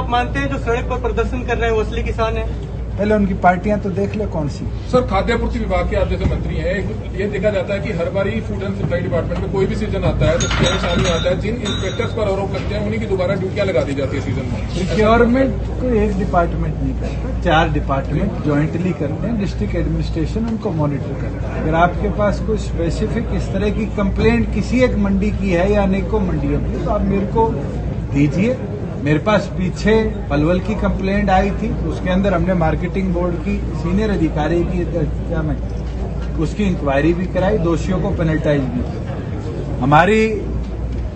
आप मानते हैं जो सड़क पर प्रदर्शन कर रहे हैं वो असली किसान है? पहले उनकी पार्टियां तो देख ले कौन सी। सर, खाद्य आपूर्ति विभाग के आप जैसे मंत्री हैं, ये देखा जाता है कि हर बार ही फूड एंड सप्लाई डिपार्टमेंट में कोई भी सीजन आता है तो शामिल आता है, जिन इंस्पेक्टर्स पर आरोप लगते हैं उन्हीं की दोबारा ड्यूटियां लगा दी जाती है सीजन में। प्रोक्योरमेंट को एक डिपार्टमेंट नहीं करता, 4 डिपार्टमेंट ज्वाइंटली करते हैं। डिस्ट्रिक्ट एडमिनिस्ट्रेशन उनको मॉनिटर करता है। अगर आपके पास कोई स्पेसिफिक इस तरह की कंप्लेंट किसी एक मंडी की है या अनेकों मंडियों की, तो आप मेरे को दीजिए। मेरे पास पीछे पलवल की कंप्लेंट आई थी, उसके अंदर हमने मार्केटिंग बोर्ड की सीनियर अधिकारी की क्या मैं उसकी इंक्वायरी भी कराई, दोषियों को पेनल्टाइज भी किया। हमारी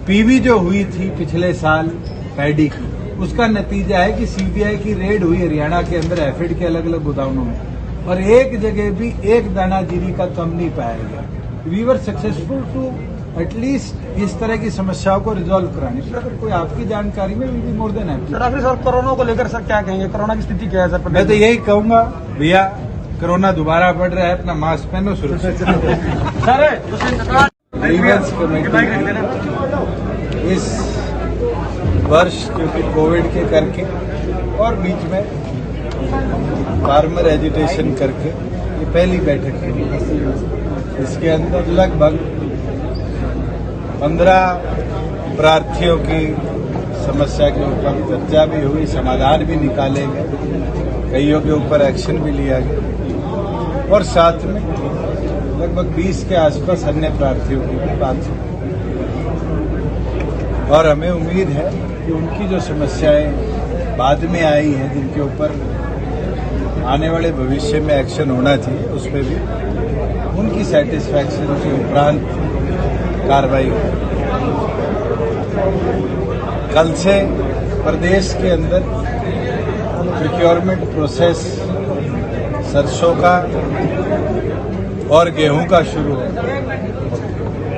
पीवी जो हुई थी पिछले साल पैडी की, उसका नतीजा है कि सीबीआई की रेड हुई हरियाणा के अंदर एफिड के अलग अलग गोदामों में, और एक जगह भी एक दाना जीरी का कम नहीं पाया गया। We were successful to at least इस तरह की समस्याओं को रिजॉल्व कराने की। अगर कोई आपकी जानकारी में भी मोर देन हैप्पी। सर आखिर सर कोरोना को लेकर सर क्या कहेंगे? कोरोना की स्थिति क्या है सर? मैं तो यही कहूंगा भैया, कोरोना दोबारा बढ़ रहा है, अपना मास्क पहनो, सुरक्षित इस वर्ष क्योंकि कोविड के करके और बीच में फार्मर एजुटेशन करके ये पहली बैठक है। इसके अंदर लगभग 15 प्रार्थियों की समस्या के ऊपर चर्चा भी हुई, समाधान भी निकाले गए, कईयों के ऊपर एक्शन भी लिया गया, और साथ में लगभग 20 के आसपास अन्य प्रार्थियों की भी बात हुई। और हमें उम्मीद है कि उनकी जो समस्याएं बाद में आई हैं, जिनके ऊपर आने वाले भविष्य में एक्शन होना चाहिए, उस पर भी उनकी सेटिस्फैक्शन के उपरांत कार्रवाई हो। कल से प्रदेश के अंदर प्रोक्योरमेंट प्रोसेस सरसों का और गेहूं का शुरू है।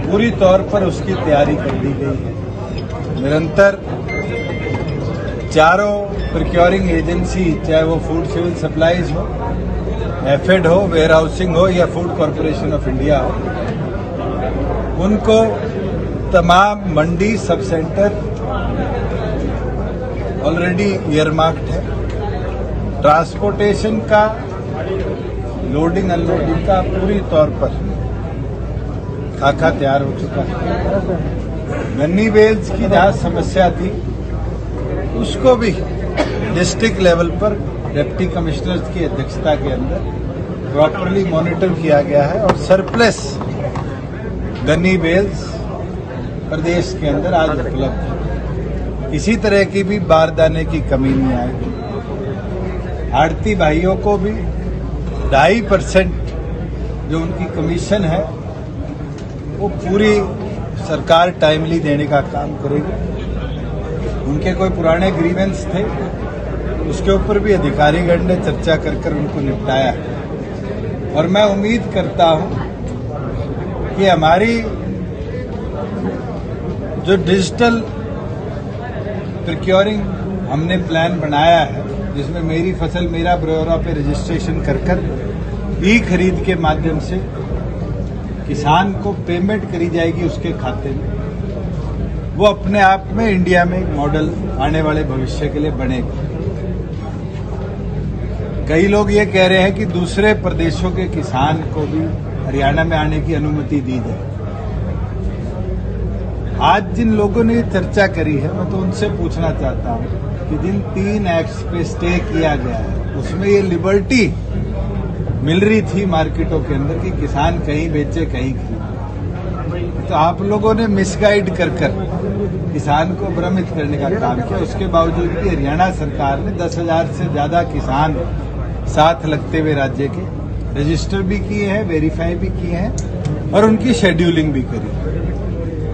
पूरी तौर पर उसकी तैयारी कर दी गई है। निरंतर चारों प्रोक्योरिंग एजेंसी, चाहे वो फूड सिविल सप्लाईज हो, एफिड हो, वेयर हाउसिंग हो या फूड कॉरपोरेशन ऑफ इंडिया हो, उनको तमाम मंडी सब सेंटर ऑलरेडी ईयरमार्क्ड है। ट्रांसपोर्टेशन का लोडिंग अनलोडिंग का पूरी तौर पर खाका तैयार हो चुका है। गन्नी बेल्स की जहां समस्या थी, उसको भी डिस्ट्रिक्ट लेवल पर डिप्टी कमिश्नर्स की अध्यक्षता के अंदर प्रॉपरली मॉनिटर किया गया है, और सरप्लस गन्नी बेल्स प्रदेश के अंदर आज उपलब्ध है। किसी तरह की भी बारदाने की कमी नहीं आएगी। आड़ती भाइयों को भी 2.5% जो उनकी कमीशन है वो पूरी सरकार टाइमली देने का काम करेगी। उनके कोई पुराने ग्रीवेंस थे, उसके ऊपर भी अधिकारीगण ने चर्चा कर उनको निपटाया है। और मैं उम्मीद करता हूं कि हमारी जो डिजिटल प्रोक्योरिंग हमने प्लान बनाया है, जिसमें मेरी फसल मेरा ब्यौरा पे रजिस्ट्रेशन कर ई खरीद के माध्यम से किसान को पेमेंट करी जाएगी उसके खाते में, वो अपने आप में इंडिया में एक मॉडल आने वाले भविष्य के लिए बनेगा। कई लोग ये कह रहे हैं कि दूसरे प्रदेशों के किसान को भी हरियाणा में आने की अनुमति दी जाए। आज जिन लोगों ने चर्चा करी है, मैं तो उनसे पूछना चाहता हूं कि जिन 3 एक्ट्स पे स्टे किया गया है, उसमें ये लिबर्टी मिल रही थी मार्केटों के अंदर कि किसान कहीं बेचे कहीं खरीदे, तो आप लोगों ने मिसगाइड कर किसान को भ्रमित करने का काम किया। उसके बावजूद भी हरियाणा सरकार ने 10,000 से ज्यादा किसान साथ लगते हुए राज्य के रजिस्टर भी किए हैं, वेरीफाई भी किए हैं, और उनकी शेड्यूलिंग भी करी।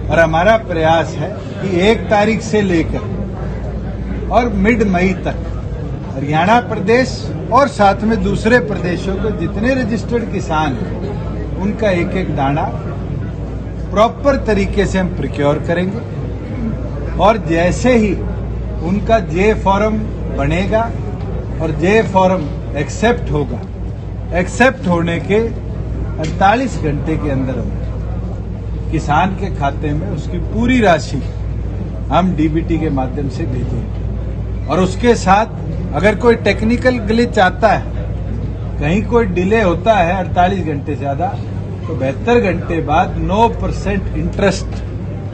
और हमारा प्रयास है कि 1 तारीख से लेकर और मिड मई तक हरियाणा प्रदेश और साथ में दूसरे प्रदेशों के जितने रजिस्टर्ड किसान हैं, उनका एक एक दाना प्रॉपर तरीके से हम प्रोक्योर करेंगे। और जैसे ही उनका जे फॉर्म बनेगा और जे फॉर्म एक्सेप्ट होगा, एक्सेप्ट होने के 48 घंटे के अंदर किसान के खाते में उसकी पूरी राशि हम डीबीटी के माध्यम से भेजेंगे। और उसके साथ अगर कोई टेक्निकल ग्लिच आता है, कहीं कोई डिले होता है 48 घंटे से ज्यादा, तो 72 घंटे बाद 9% इंटरेस्ट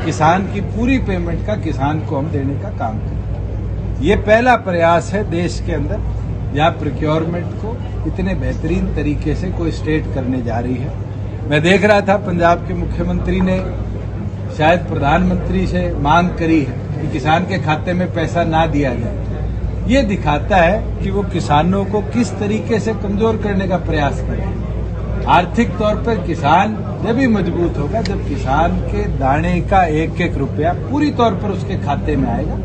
किसान की पूरी पेमेंट का किसान को हम देने का काम करें। ये पहला प्रयास है देश के अंदर जहां प्रोक्योरमेंट को इतने बेहतरीन तरीके से कोई स्टेट करने जा रही है। मैं देख रहा था पंजाब के मुख्यमंत्री ने शायद प्रधानमंत्री से मांग करी है कि किसान के खाते में पैसा ना दिया जाए। ये दिखाता है कि वो किसानों को किस तरीके से कमजोर करने का प्रयास कर रहे हैं। आर्थिक तौर पर किसान जब ही मजबूत होगा जब किसान के दाने का एक एक रुपया पूरी तौर पर उसके खाते में आएगा।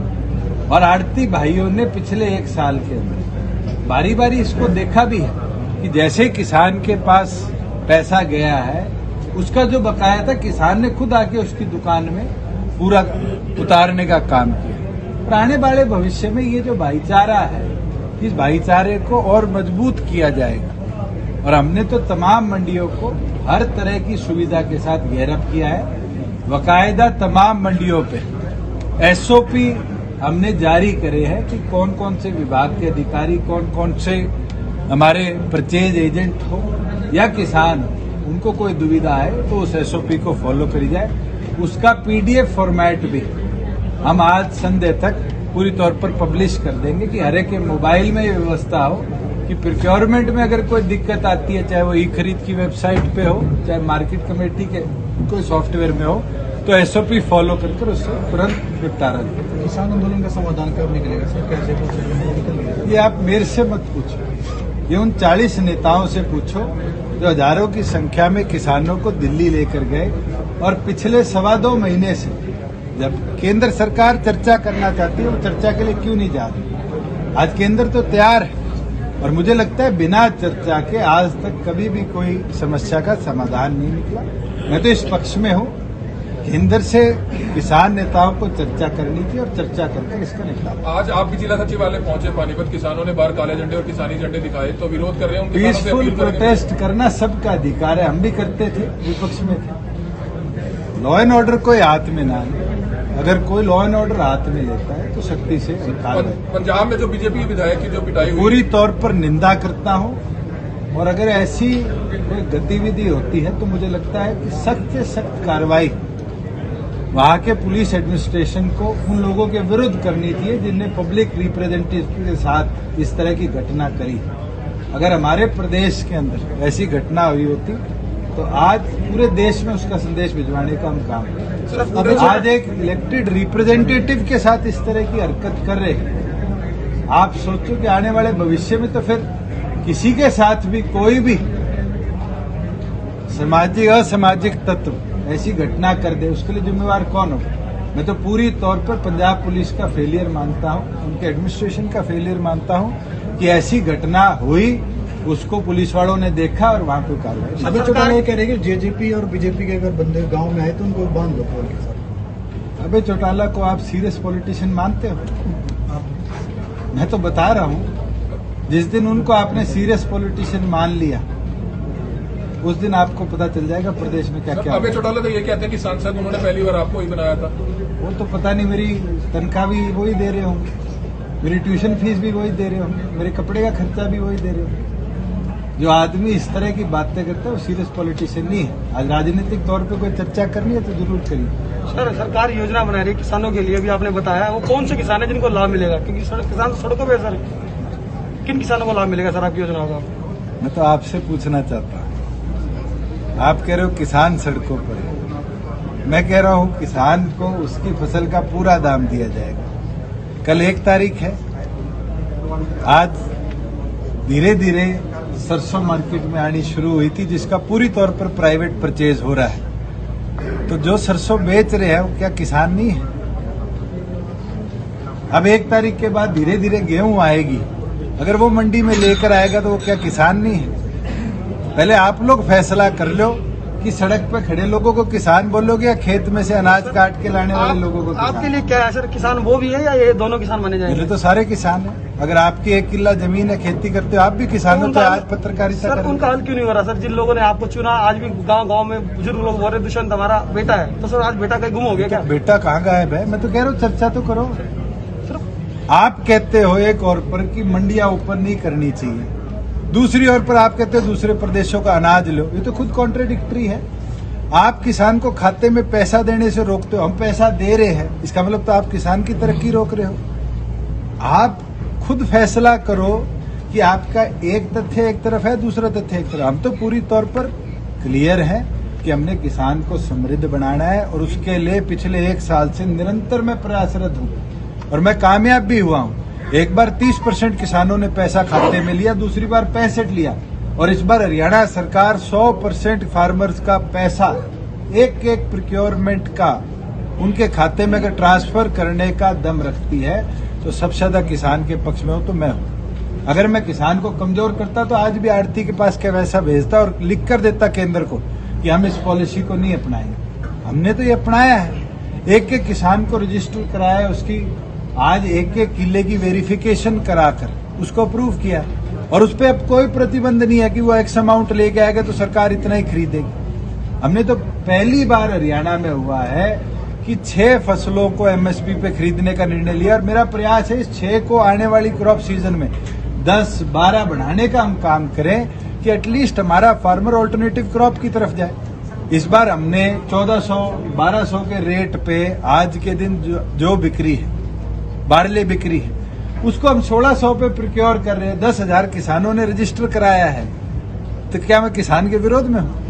और आड़ती भाइयों ने पिछले 1 साल के अंदर बारी बारी इसको देखा भी है कि जैसे किसान के पास पैसा गया है, उसका जो बकाया था किसान ने खुद आके उसकी दुकान में पूरा उतारने का काम किया। और आने वाले भविष्य में ये जो भाईचारा है, इस भाईचारे को और मजबूत किया जाएगा। और हमने तो तमाम मंडियों को हर तरह की सुविधा के साथ घेरअप किया है। बाकायदा तमाम मंडियों पे एसओपी हमने जारी करे हैं कि कौन कौन से विभाग के अधिकारी, कौन कौन से हमारे परचेज एजेंट हो या किसान, उनको कोई दुविधा है तो उस एसओपी को फॉलो करी जाए। उसका पीडीएफ फॉर्मेट भी हम आज संडे तक पूरी तौर पर पब्लिश कर देंगे कि हर एक के मोबाइल में ये व्यवस्था हो कि प्रोक्योरमेंट में अगर कोई दिक्कत आती है, चाहे वो ई खरीद की वेबसाइट पे हो, चाहे मार्केट कमेटी के कोई सॉफ्टवेयर में हो, तो एसओपी फॉलो कर उससे तुरंत निपटारा जाए। किसान आंदोलन का समाधान कब निकलेगा सर? कैसे निकलेगा? ये आप मेरे से मत पूछो, ये उन 40 नेताओं से पूछो जो हजारों की संख्या में किसानों को दिल्ली लेकर गए और पिछले 2.25 महीने से जब केंद्र सरकार चर्चा करना चाहती है, वो चर्चा के लिए क्यों नहीं जा रही? आज केंद्र तो तैयार है और मुझे लगता है बिना चर्चा के आज तक कभी भी कोई समस्या का समाधान नहीं निकला। मैं तो इस पक्ष में हूँ, केंद्र से किसान नेताओं को चर्चा करनी थी और चर्चा करके इसका निपटारा। आज आप भी जिला सचिवालय पहुंचे पानीपत, किसानों ने बाहर काले झंडे और किसानी झंडे दिखाए, तो विरोध कर रहे हैं। पीसफुल प्रोटेस्ट करना सबका अधिकार है, हम भी करते थे, विपक्ष में थे। लॉ एंड ऑर्डर कोई हाथ में ना ले, अगर कोई लॉ एंड ऑर्डर हाथ में लेता है तो सख्ती से पंजाब में जो बीजेपी विधायक की जो पिटाई हुई, पूरी तौर पर निंदा करता हूं। और अगर ऐसी कोई गतिविधि होती है तो मुझे लगता है कि सख्त से सख्त कार्रवाई वहां के पुलिस एडमिनिस्ट्रेशन को उन लोगों के विरुद्ध करनी चाहिए जिनने पब्लिक रिप्रेजेंटेटिव के साथ इस तरह की घटना करी। अगर हमारे प्रदेश के अंदर ऐसी घटना हुई होती तो आज पूरे देश में उसका संदेश भिजवाने का हम काम करें। आज एक इलेक्टेड रिप्रेजेंटेटिव के साथ इस तरह की हरकत कर रहे हैं, आप सोचो कि आने वाले भविष्य में तो फिर किसी के साथ भी कोई भी सामाजिक असामाजिक तत्व ऐसी घटना कर दे, उसके लिए जिम्मेवार कौन हो? मैं तो पूरी तौर पर पंजाब पुलिस का फेलियर मानता हूं, उनके एडमिनिस्ट्रेशन का फेलियर मानता हूं कि ऐसी घटना हुई, उसको पुलिस वालों ने देखा और वहां कोई कार्रवाई। अभी चौटाला ये कह रहे हैं कि जेजेपी और बीजेपी के अगर बंदे गांव में आए तो उनको बांध लो पोल के साथ। अबे चौटाला को आप सीरियस पॉलिटिशियन मानते हो? मैं तो बता रहा हूं, जिस दिन उनको आपने सीरियस पॉलिटिशियन मान लिया उस दिन आपको पता चल जाएगा प्रदेश में क्या क्या। अबे चौटाला तो ये कहते हैं कि सांसद उन्होंने पहली बार आपको ही बनाया था। वो तो पता नहीं, मेरी तनख्वाह भी वही दे रहे होंगे, मेरी ट्यूशन फीस भी वही दे रहे होंगे, मेरे कपड़े का खर्चा भी वही दे रहे होंगे। जो आदमी इस तरह की बातें करता है वो सीरियस पॉलिटिशियन नहीं है। आज राजनीतिक तौर पे कोई चर्चा करनी है तो जरूर करिए। सर, सरकार योजना बना रही है किसानों के लिए, भी आपने बताया, वो कौन से किसान है जिनको लाभ मिलेगा? क्योंकि किसान सड़कों पे सर, किन किसानों को लाभ मिलेगा सर आपकी योजना का? मैं तो आपसे पूछना चाहता हूँ, आप कह रहे हो किसान सड़कों पर है, मैं कह रहा हूँ किसान को उसकी फसल का पूरा दाम दिया जाएगा। कल 1 तारीख है, आज धीरे धीरे सरसों मार्केट में आनी शुरू हुई थी जिसका पूरी तौर पर प्राइवेट परचेज हो रहा है। तो जो सरसों बेच रहे हैं वो क्या किसान नहीं है? अब 1 तारीख के बाद धीरे धीरे गेहूं आएगी, अगर वो मंडी में लेकर आएगा तो वो क्या किसान नहीं है? पहले आप लोग फैसला कर लो कि सड़क पे खड़े लोगों को किसान बोलोगे या खेत में से अनाज काट के लाने वाले लोगों को किसान? आपके लिए क्या है सर, किसान वो भी है या ये दोनों किसान माने जाएंगे? ये तो सारे किसान हैं। अगर आपकी 1 किला जमीन है, खेती करते हो, आप भी किसान हो, तो आज पत्रकारिता सर उनका हल क्यों नहीं हो रहा सर? जिन लोगों ने आपको चुना, आज भी गांव गांव में बुजुर्ग लोग बोल रहे दुष्यंत हमारा बेटा है, तो सर आज बेटा कहीं गुम हो गया क्या? बेटा कहाँ गायब है? मैं तो कह रहा हूँ चर्चा तो करो। आप कहते हो एक ओर पर कि मंडियां ऊपर नहीं करनी चाहिए, दूसरी ओर पर आप कहते हो दूसरे प्रदेशों का अनाज लो। ये तो खुद कॉन्ट्रेडिक्टरी है। आप किसान को खाते में पैसा देने से रोकते हो, हम पैसा दे रहे हैं, इसका मतलब तो आप किसान की तरक्की रोक रहे हो। आप खुद फैसला करो कि आपका एक तथ्य एक तरफ है, दूसरा तथ्य एक तरफ। हम तो पूरी तौर पर क्लियर है कि हमने किसान को समृद्ध बनाना है और उसके लिए पिछले 1 साल से निरंतर मैं प्रयासरत हूं और मैं कामयाब भी हुआ हूं। एक बार 30% किसानों ने पैसा खाते में लिया, दूसरी बार 65 लिया और इस बार हरियाणा सरकार 100% फार्मर्स का पैसा एक एक प्रोक्योरमेंट का उनके खाते में अगर ट्रांसफर करने का दम रखती है तो सबसे ज्यादा किसान के पक्ष में हो तो मैं हूं। अगर मैं किसान को कमजोर करता तो आज भी आड़ती के पास क्या वैसा भेजता और लिख कर देता केंद्र को कि हम इस पॉलिसी को नहीं अपनाएंगे। हमने तो ये अपनाया है, एक एक किसान को रजिस्टर कराया, उसकी आज एक एक किले की वेरिफिकेशन कराकर उसको अप्रूव किया और उस पर अब कोई प्रतिबंध नहीं है कि वो एक्स अमाउंट लेके आएगा तो सरकार इतना ही खरीदेगी। हमने तो पहली बार हरियाणा में हुआ है कि 6 फसलों को एमएसपी पे खरीदने का निर्णय लिया और मेरा प्रयास है इस 6 को आने वाली क्रॉप सीजन में 10-12 बढ़ाने का हम काम करें कि एटलीस्ट हमारा फार्मर ऑल्टरनेटिव क्रॉप की तरफ जाए। इस बार हमने 1400-1200 के रेट पे आज के दिन जो बिक्री है, बारले बिक्री है, उसको हम 1600 पे प्रोक्योर कर रहे हैं। 10,000 किसानों ने रजिस्टर कराया है, तो क्या मैं किसान के विरोध में हूं?